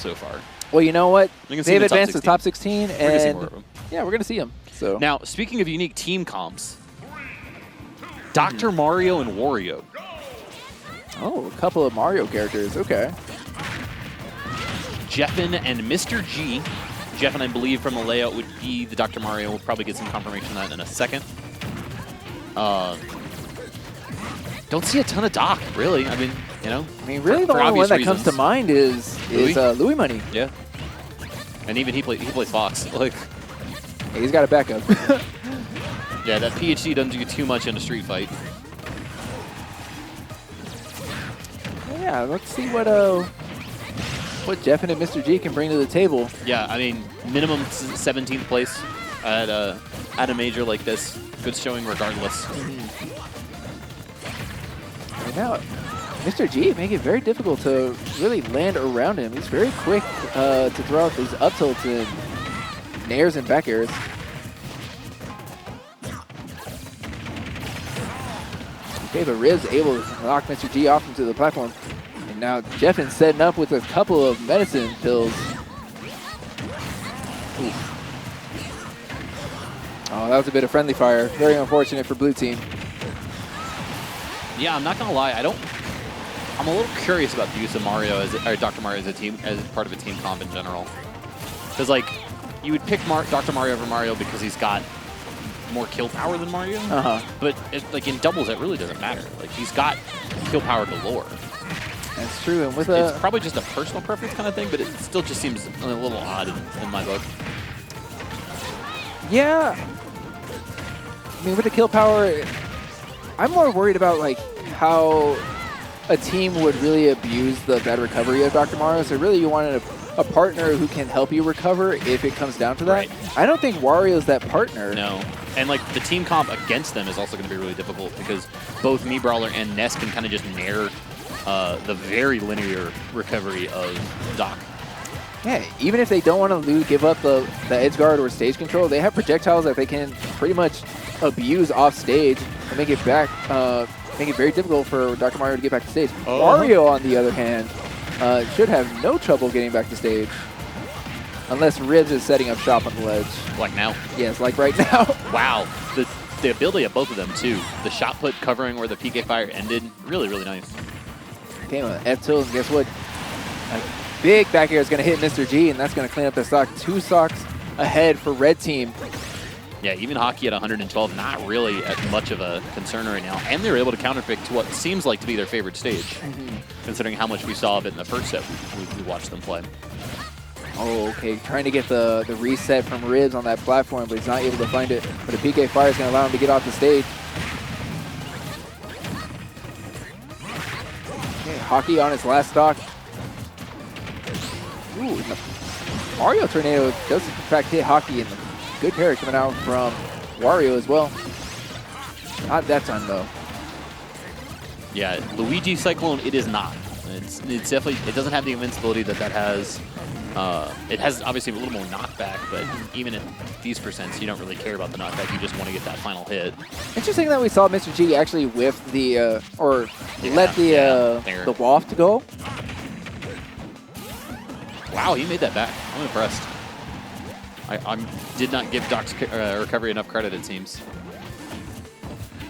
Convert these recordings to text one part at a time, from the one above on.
so far. Well, you know what? They've advanced to the top 16, and yeah, we're going to see them. So now, speaking of unique team comps, Dr. Mario and Wario. Oh, a couple of Mario characters. Okay. Jeffen and Mr. G. Jeffen, I believe, from the layout would be the Dr. Mario. We'll probably get some confirmation of that in a second. Don't see a ton of Doc, really. I mean, you know. I mean, really, the only one that comes to mind is Louis Money. Yeah. And even he plays Fox. Like, yeah, he's got a backup. Yeah, that PhD doesn't do too much in a street fight. Yeah, let's see what Jeffen and Mr. G can bring to the table. Yeah, I mean, minimum 17th place at a major like this. Good showing regardless. And now, Mr. G make it very difficult to really land around him. He's very quick to throw out these up tilts and nairs and back airs. Okay, but Ribs able to knock Mr. G off into the platform. And now Jeffen's setting up with a couple of medicine pills. Oof. Oh, that was a bit of friendly fire. Very unfortunate for blue team. Yeah, I'm not gonna lie. I'm a little curious about the use of Mario or Dr. Mario as a team, as part of a team comp in general. Because like, you would pick Dr. Mario over Mario because he's got more kill power than Mario. But like in doubles, it really doesn't matter. Like he's got kill power galore. That's true. And with it's probably just a personal preference kind of thing, but it still just seems a little odd in my book. Yeah. I mean, with the kill power, I'm more worried about like how a team would really abuse the bad recovery of Dr. Mario. So really you wanted a partner who can help you recover if it comes down to that. Right. I don't think Wario's that partner. No. And like the team comp against them is also going to be really difficult because both Me Brawler and Ness can kind of just nair the very linear recovery of Doc. Yeah, even if they don't want to give up the edge guard or stage control, they have projectiles that they can pretty much abuse off stage and make it back, make it very difficult for Dr. Mario to get back to stage. Wario, on the other hand, should have no trouble getting back to stage. Unless Ribs is setting up shop on the ledge. Like now? Yes, like right now. Wow. The ability of both of them, too. The shot put covering where the PK fire ended. Really, really nice. Okay, well, F-tilt, and guess what? A big back air is going to hit Mr. G, and that's going to clean up the stock. 2 stocks ahead for red team. Yeah, even Haki at 112, not really as much of a concern right now. And they were able to counterpick to what seems like to be their favorite stage, considering how much we saw of it in the first set we watched them play. Oh, okay. Trying to get the reset from Ribs on that platform, but he's not able to find it. But a PK fire is going to allow him to get off the stage. Okay, Haki on his last stock. Ooh, Mario Tornado does in fact hit Haki, and good parry coming out from Wario as well. Not that time though. Yeah, Luigi Cyclone, it is not. It's definitely, it doesn't have the invincibility that has. It has obviously a little more knockback, but even at these percents, you don't really care about the knockback. You just want to get that final hit. Interesting that we saw Mr. G actually whiff the, let the waft go. Wow, he made that back. I'm impressed. I did not give Doc's recovery enough credit, it seems.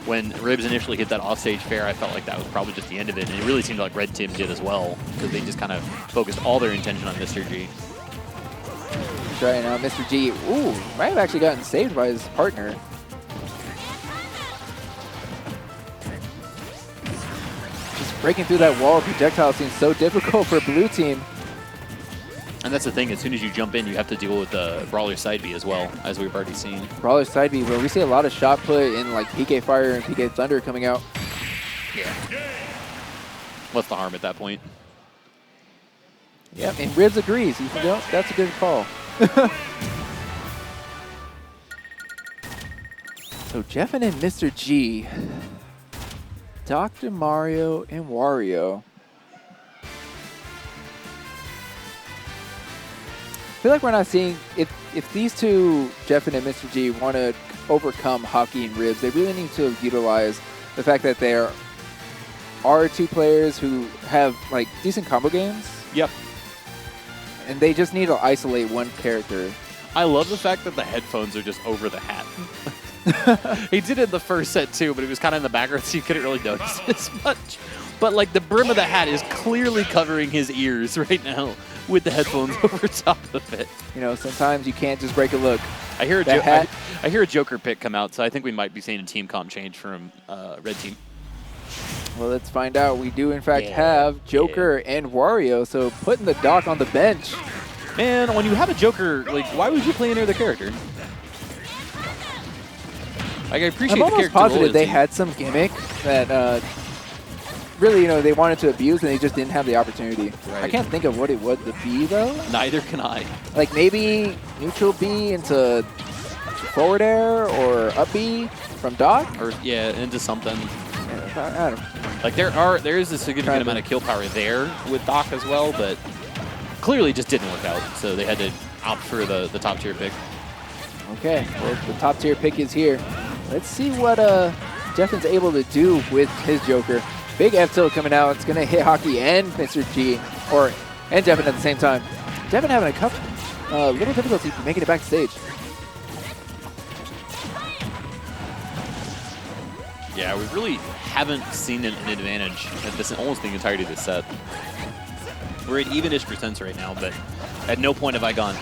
When Ribs initially hit that offstage fair, I felt like that was probably just the end of it, and it really seemed like Red Team did as well, because they just kind of focused all their intention on Mr. G. Right now, Mr. G, might have actually gotten saved by his partner. Just breaking through that wall of projectiles seems so difficult for blue team. And that's the thing, as soon as you jump in, you have to deal with the Brawler side B as well, as we've already seen. Brawler side B, where we see a lot of shot put in like PK Fire and PK Thunder coming out. Yeah. What's the harm at that point? Yeah, and Ribs agrees. You know, that's a good call. So Jeffen and Mr. G, Dr. Mario and Wario. I feel like we're not seeing, if these two, Jeffen and Mr. G, want to overcome Haki and Ribs, they really need to utilize the fact that there are 2 players who have like decent combo games. Yep. and they just need to isolate one character. I love the fact that the headphones are just over the hat. He did it in the first set too, but it was kind of in the background, so you couldn't really notice it as much. But like the brim of the hat is clearly covering his ears right now with the headphones over top of it. You know, sometimes you can't just break a look. I hear I hear a Joker pick come out, so I think we might be seeing a team comp change from Red Team. Well, let's find out. We do, in fact, have Joker and Wario, so putting the Doc on the bench. Man, when you have a Joker, like, why would you play any other character? Like, I appreciate I'm the almost character positive loyalty. they had some gimmick that really, you know, they wanted to abuse and they just didn't have the opportunity. Right. I can't think of what it would be, though. Neither can I. Like maybe neutral B into forward air or up B from Doc? Or, yeah, into something. I don't know. Like, there is a significant amount of kill power there with Doc as well, but clearly just didn't work out, so they had to opt for the top tier pick. Okay, well, the top tier pick is here. Let's see what Jeffen's able to do with his Joker. Big F tilt coming out. It's going to hit Haki and Mr. G, and Jeffen at the same time. Jeffen having a little difficulty making it backstage. Yeah, we really haven't seen an advantage at this almost the entirety of this set. We're at even-ish percents right now, but at no point have I gone,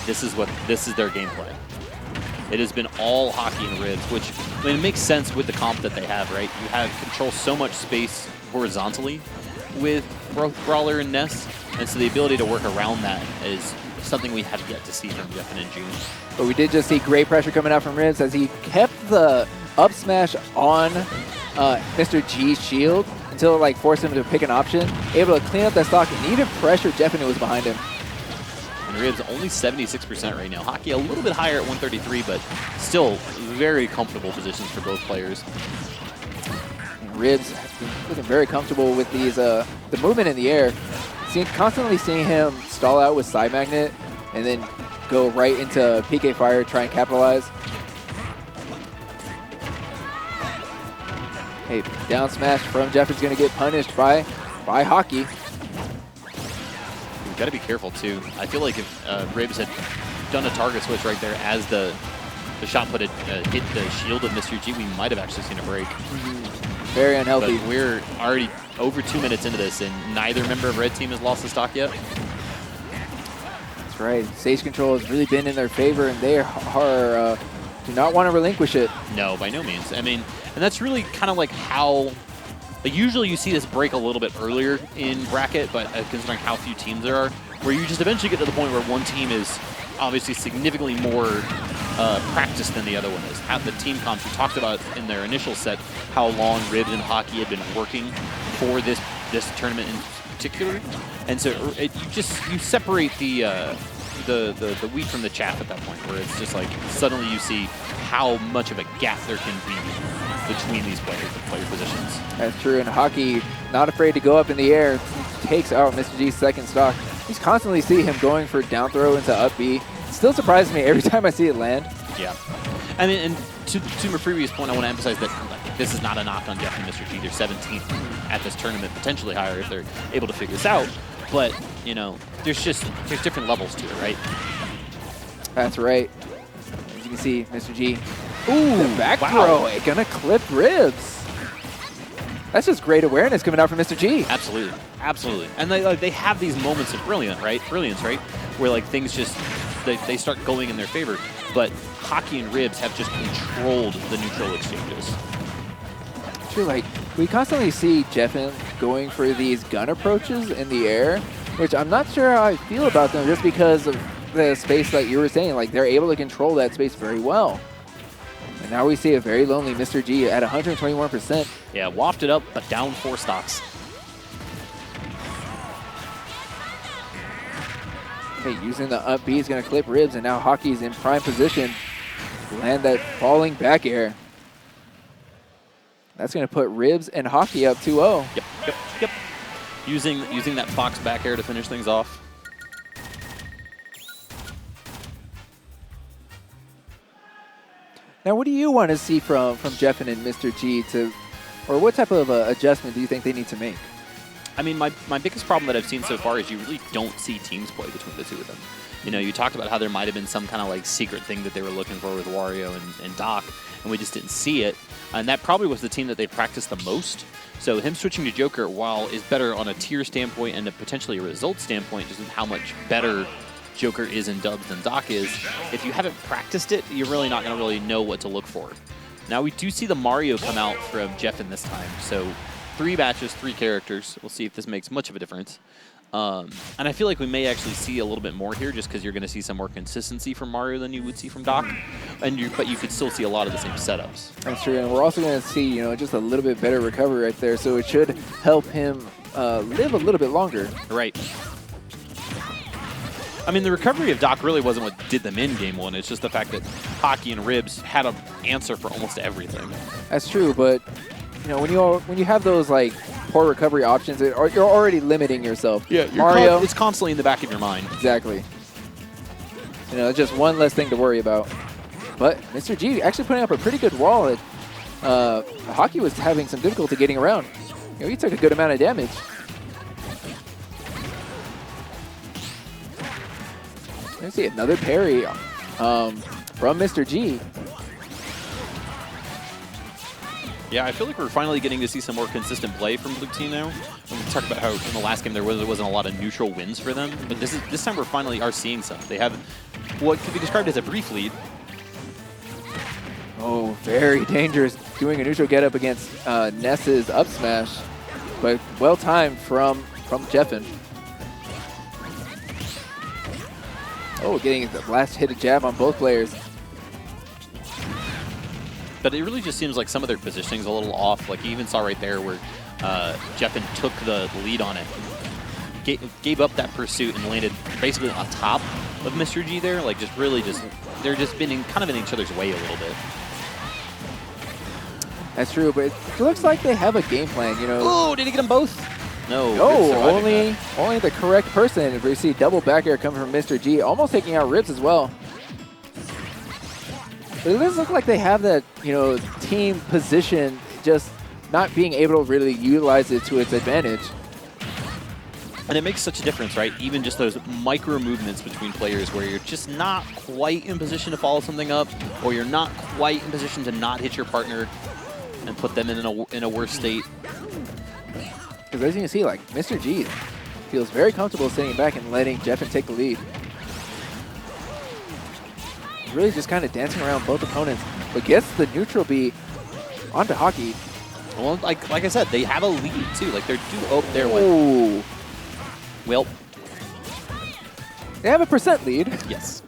this is their gameplay. It has been all Haki and Ribs, which, I mean, it makes sense with the comp that they have, right? You have control so much space horizontally with both Brawler and Ness, and so the ability to work around that is something we have yet to see from Jeffen and June. But we did just see great pressure coming out from Ribs as he kept the up smash on Mr. G's shield until it like forced him to pick an option, able to clean up that stock and even pressure Jeffen who was behind him. And Ribs only 76% right now. Haki a little bit higher at 133, but still very comfortable positions for both players. And Ribs looking very comfortable with these the movement in the air. Constantly seeing him stall out with side magnet and then go right into PK Fire, try and capitalize. Hey, down smash from Jeffen's going to get punished by Haki. You've got to be careful, too. I feel like if Ribs had done a target switch right there as the shot put it hit the shield of Mr. G, we might have actually seen a break. Very unhealthy. But we're already over 2 minutes into this, and neither member of Red Team has lost the stock yet. That's right. Stage control has really been in their favor, and they are do not want to relinquish it. No, by no means. I mean, and that's really kind of like how, like usually you see this break a little bit earlier in bracket, but considering how few teams there are, where you just eventually get to the point where one team is obviously significantly more practiced than the other one is. At the team comps, we talked about in their initial set how long Ribs and Haki had been working for this tournament in particular, and so you separate the wheat from the chaff at that point, where it's just like suddenly you see how much of a gap there can be between these players and player positions. That's true, and Haki not afraid to go up in the air, takes out Mr. G's second stock. He's constantly see him going for down throw into up B. Still surprises me every time I see it land. Yeah. I mean, and to my previous point, I want to emphasize that like, this is not a knock on Jeff and Mr. G. They're 17th at this tournament, potentially higher if they're able to figure this out. But, you know, there's different levels to it, right? That's right. As you can see, Mr. G. Ooh, the back throw. Gonna clip Ribs. That's just great awareness coming out from Mr. G. Absolutely. Absolutely. And they have these moments of brilliance, right? Where like things just, they start going in their favor. But Haki and Ribs have just controlled the neutral exchanges. True, like, we constantly see Jeffen going for these gun approaches in the air, which I'm not sure how I feel about them just because of the space like you were saying. Like, they're able to control that space very well. And now we see a very lonely Mr. G at 121%. Yeah, wafted up, but down 4 stocks. Okay, using the up B is going to clip Ribs, and now Haki's in prime position to land that falling back air. That's going to put Ribs and Haki up 2-0. Yep. Using that Fox back air to finish things off. Now, what do you want to see from Jeffen and Mr. G or what type of adjustment do you think they need to make? I mean, my biggest problem that I've seen so far is you really don't see teams play between the two of them. You know, you talked about how there might have been some kind of like secret thing that they were looking for with Wario and Doc, and we just didn't see it. And that probably was the team that they practiced the most. So him switching to Joker, while is better on a tier standpoint and potentially a result standpoint, just how much better Joker is in dubs than Doc is, if you haven't practiced it, you're really not going to really know what to look for. Now we do see the Mario come out from Jeffen this time, so 3 batches, 3 characters. We'll see if this makes much of a difference. And I feel like we may actually see a little bit more here just because you're going to see some more consistency from Mario than you would see from Doc. But you could still see a lot of the same setups. That's true, and we're also going to see, just a little bit better recovery right there, so it should help him live a little bit longer. Right. I mean, the recovery of Doc really wasn't what did them in Game 1. It's just the fact that Haki and Ribs had an answer for almost everything. That's true, but when you have those like poor recovery options, you're already limiting yourself. Yeah, Mario, it's constantly in the back of your mind. Exactly. It's just one less thing to worry about. But Mr. G actually putting up a pretty good wall. Haki was having some difficulty getting around. He took a good amount of damage. Let's see another parry from Mr. G. Yeah, I feel like we're finally getting to see some more consistent play from Blue Team now. We talked about how in the last game there wasn't a lot of neutral wins for them, but this time we're finally seeing some. They have what could be described as a brief lead. Oh, very dangerous. Doing a neutral get up against Ness's up smash, but well timed from Jeffen. Oh, getting the last hit of jab on both players. But it really just seems like some of their positioning's a little off. Like you even saw right there where Jeffen took the lead on it, gave up that pursuit and landed basically on top of Mr. G there. Like they're just been kind of in each other's way a little bit. That's true, but it looks like they have a game plan, Oh, did he get them both? No. Only the correct person. We see double back air coming from Mr. G, almost taking out Ribs as well. But it does look like they have that, team position, just not being able to really utilize it to its advantage. And it makes such a difference, right? Even just those micro movements between players where you're just not quite in position to follow something up, or you're not quite in position to not hit your partner and put them in a worse state. Because as you can see, like, Mr. G feels very comfortable sitting back and letting Jeffen take the lead. Really just kind of dancing around both opponents, but gets the neutral B onto Haki. Well, like I said, they have a lead too. Like they're there. Oh, well, they have a % lead. Yes.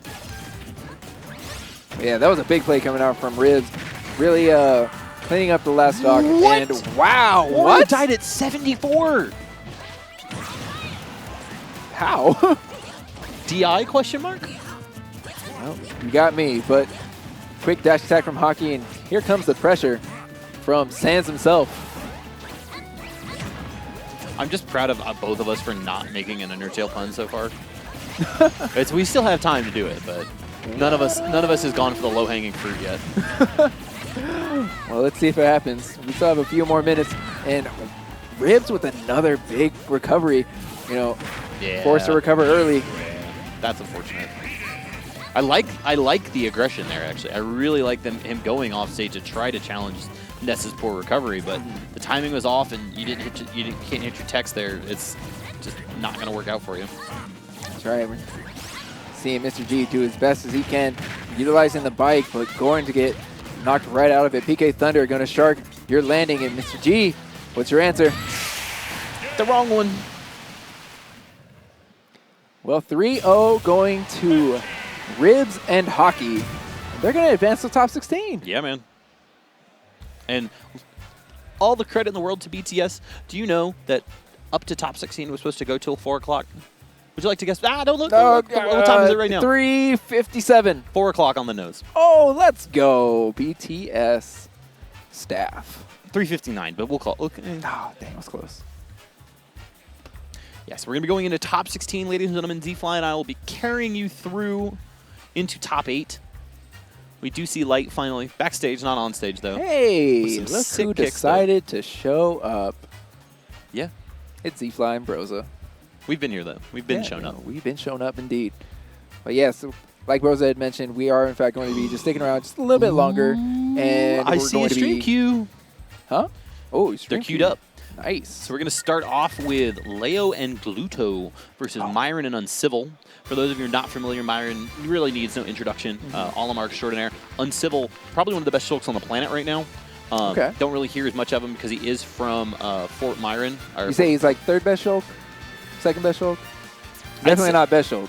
Yeah, that was a big play coming out from Ribs. Really cleaning up the last stock. What? And wow, what? Died at 74. How? DI question mark? Well, you got me, but quick dash attack from Haki, and here comes the pressure from Sans himself. I'm just proud of both of us for not making an Undertale pun so far. We still have time to do it, but none of us has gone for the low-hanging fruit yet. Well, let's see if it happens. We still have a few more minutes, and Ribs with another big recovery. Forced to recover early. Yeah, that's unfortunate. I like the aggression there, actually. I really like him going off stage to try to challenge Ness's poor recovery, but the timing was off, and can't hit your text there. It's just not going to work out for you. That's right. We're seeing Mr. G do his best as he can, utilizing the bike, but going to get knocked right out of it. PK Thunder going to shark your landing, and Mr. G, what's your answer? The wrong one. Well, 3-0 going to Ribs and Haki. They're going to advance to top 16. Yeah, man. And all the credit in the world to BTS. Do you know that up to top 16 was supposed to go till 4 o'clock? Would you like to guess? Don't look. What time is it right now? 3:57. 4 o'clock on the nose. Oh, let's go. BTS staff. 3:59, but we'll call it. Okay. Oh, dang, that was close. Yes, we're going to be going into top 16, ladies and gentlemen. Z-Fly and I will be carrying you through into top 8. We do see Light finally. Backstage, not on stage, though. Hey, look who decided to show up. Yeah. It's Z-Fly and Broza. We've been here, though. We've been shown up. We've been shown up, indeed. But yes, like Broza had mentioned, we are, in fact, going to be just sticking around just a little bit longer. And I see a stream queue. Huh? Oh, they're queued up. Nice. So we're going to start off with Leo and Gluto versus Myron and Uncivil. For those of you who are not familiar, Myron really needs no introduction. Olimar extraordinaire. Uncivil, probably one of the best Shulks on the planet right now. Don't really hear as much of him because he is from Fort Myron. You say he's like third best Shulk? Second best Shulk? Definitely not best Shulk.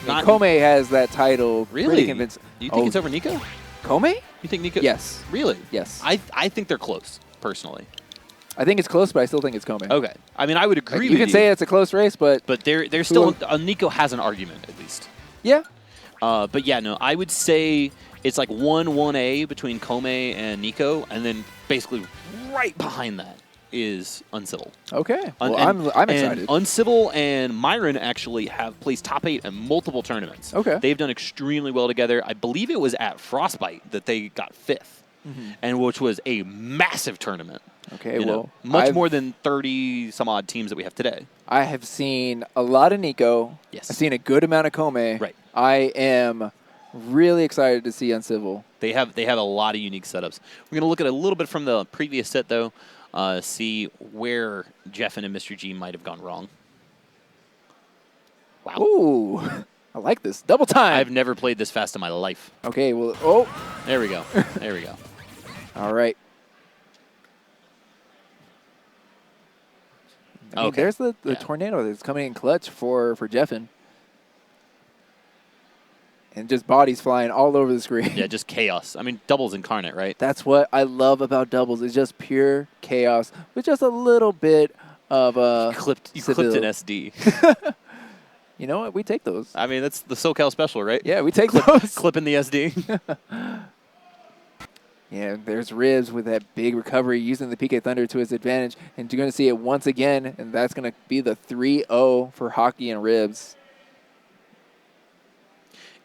Kome has that title. Really? You think it's over Nico? Kome? You think Nico? Yes. Really? Yes. I think they're close, personally. I think it's close, but I still think it's Kome. Okay. I mean, I would agree with you. You can say it's a close race, but they're still Nico has an argument at least. Yeah. But yeah, no, I would say it's like 1-1A between Kome and Nico, and then basically right behind that is Uncivil. Okay. Well, I'm excited. Uncivil and Myron actually have placed top 8 in multiple tournaments. Okay. They've done extremely well together. I believe it was at Frostbite that they got 5th, and which was a massive tournament. Okay, well, much more than 30 some odd teams that we have today. I have seen a lot of Nico. Yes. I've seen a good amount of Kome. Right. I am really excited to see Uncivil. They have a lot of unique setups. We're going to look at a little bit from the previous set, though, see where Jeffen and Mr. G might have gone wrong. Wow. Ooh, I like this. Double time. I've never played this fast in my life. Okay, well, There we go. There we go. All right. I mean, there's the tornado that's coming in clutch for Jeffen. And just bodies flying all over the screen. Yeah, just chaos. I mean, doubles incarnate, right? That's what I love about doubles. It's just pure chaos with just a little bit of You clipped an SD. You know what? We take those. I mean, that's the SoCal special, right? Yeah, we take those. Clipping the SD. Yeah, there's Ribs with that big recovery using the PK Thunder to his advantage. And you're going to see it once again, and that's going to be the 3-0 for Haki and Ribs.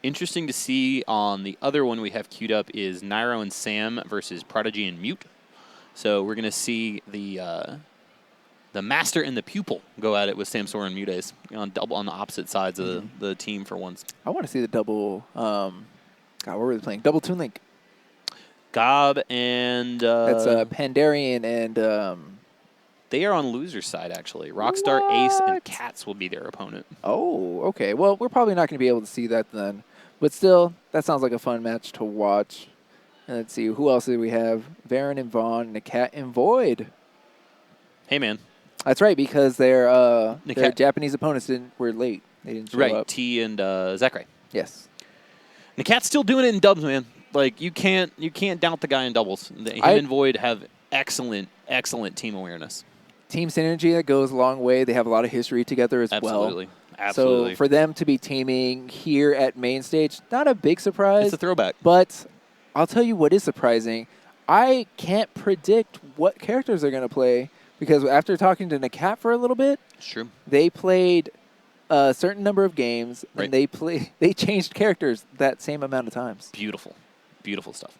Interesting to see on the other one we have queued up is Nairo and Sam versus Prodigy and Mute. So we're going to see the Master and the Pupil go at it with Sam Sora and Mutes on the opposite sides of the team for once. I want to see the double, God, what were they playing? Double Toon Link. Gob and... That's Pandarian and... They are on loser's side, actually. Rockstar, Ace, and Cats will be their opponent. Oh, okay. Well, we're probably not going to be able to see that then. But still, that sounds like a fun match to watch. And let's see, who else do we have? Varen and Vaughn, Nakat and Void. Hey, man. That's right, because their Japanese opponents were late. They didn't show up. Right, T and Zachary. Yes. Nakat's still doing it in dubs, man. Like, you can't doubt the guy in doubles. Him and Void have excellent team awareness. Team synergy that goes a long way. They have a lot of history together as well. Absolutely. So for them to be teaming here at Mainstage, not a big surprise. It's a throwback. But I'll tell you what is surprising. I can't predict what characters they're going to play because after talking to Nakat for a little bit, sure, they played a certain number of games and they changed characters that same amount of times. Beautiful. Beautiful stuff.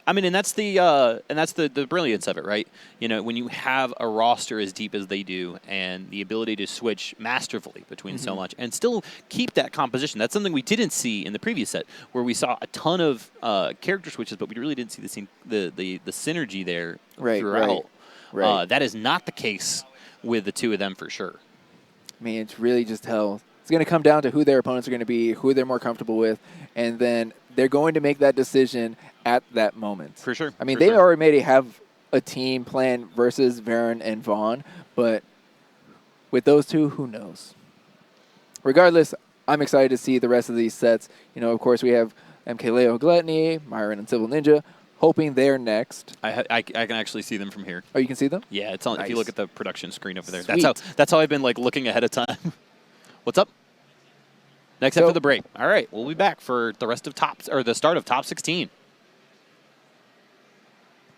I mean, and that's the brilliance of it, right? You know, when you have a roster as deep as they do and the ability to switch masterfully between so much and still keep that composition. That's something we didn't see in the previous set where we saw a ton of character switches, but we really didn't see the synergy there throughout. Right. That is not the case with the two of them for sure. I mean, it's really just it's going to come down to who their opponents are going to be, who they're more comfortable with, and then they're going to make that decision at that moment. For sure. I mean, they already have a team plan versus Varen and Vaughn, but with those two, who knows? Regardless, I'm excited to see the rest of these sets. You know, of course, we have MK Leo Gluttony, Myron and Civil Ninja, hoping they're next. I can actually see them from here. Oh, you can see them? Yeah, it's on. Nice. If you look at the production screen over there, Sweet. that's how I've been like looking ahead of time. What's up? Next after the break. All right, we'll be back for the rest of the start of top 16.